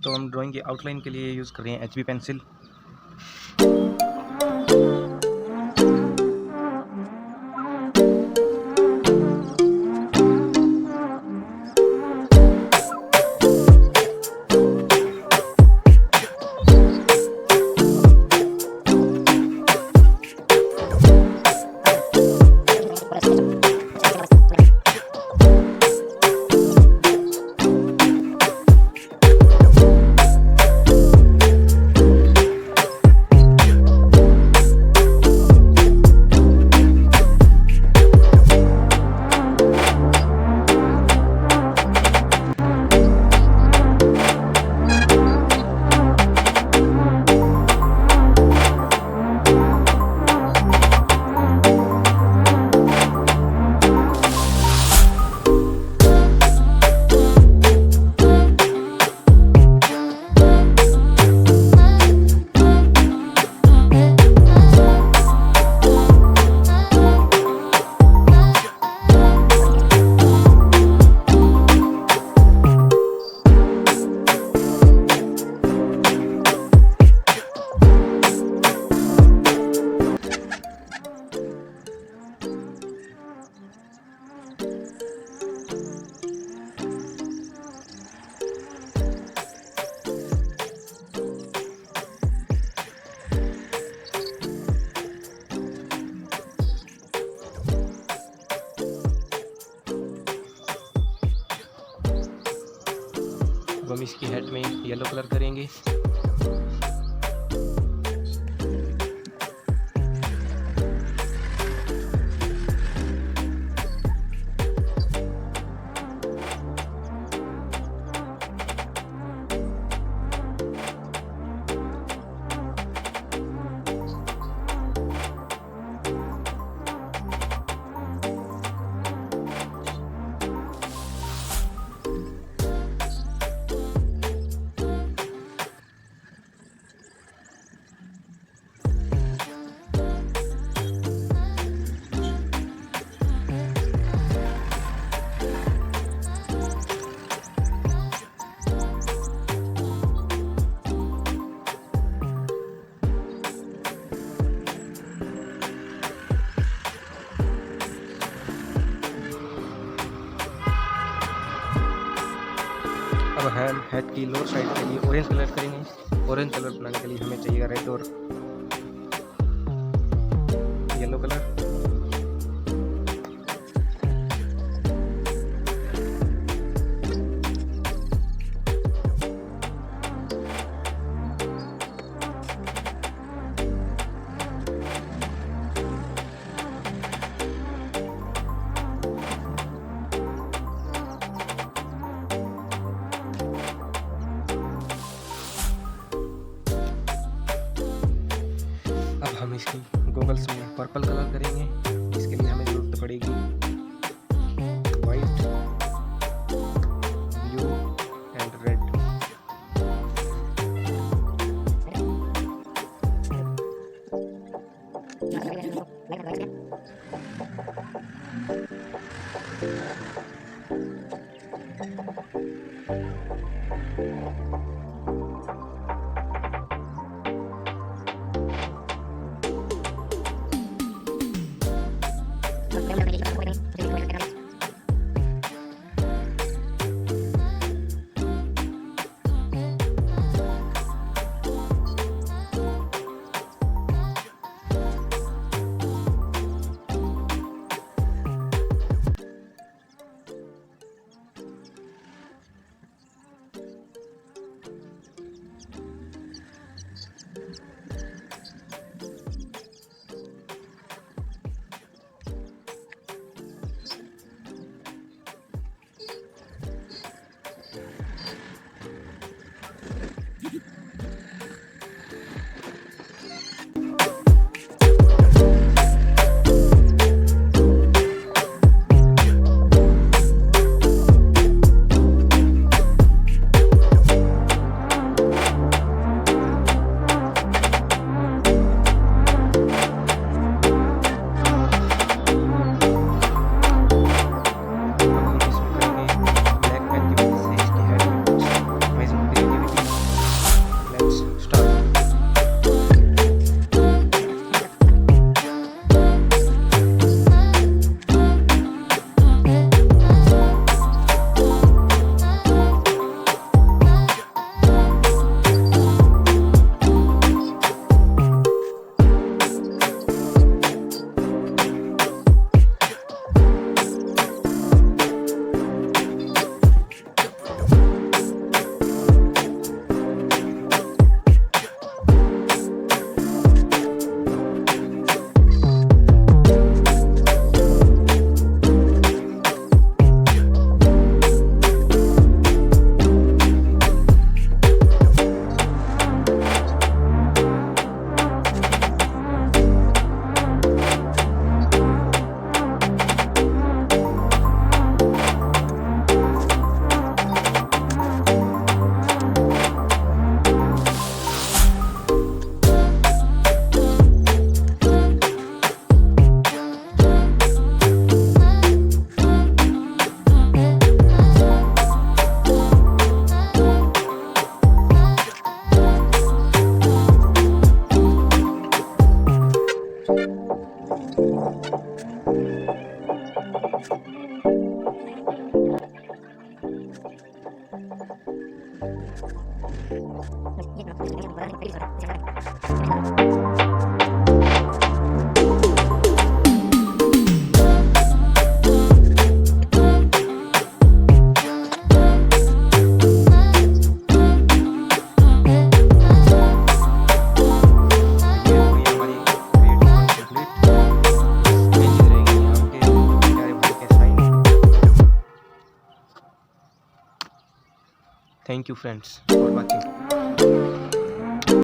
तो हम ड्राइंग की आउटलाइन के लिए यूज़ कर रहे हैं HB पेंसिल। अब हम इसकी हेड में येलो कलर करेंगे। अब हम हेड की लोअर साइड के लिए ऑरेंज कलर करेंगे। ऑरेंज कलर बनाने के लिए हमें चाहिए रेड और येलो कलर। अब हम इसकी गॉगल्स में पर्पल कलर करेंगे। इसके लिए हमें जरूरत पड़ेगी वाइट, ब्लू एंड रेड। ये हुई हमारी creating work complete। भेजी रहेंगी आपके प्यारे भाई के sign. Thank you friends for watching.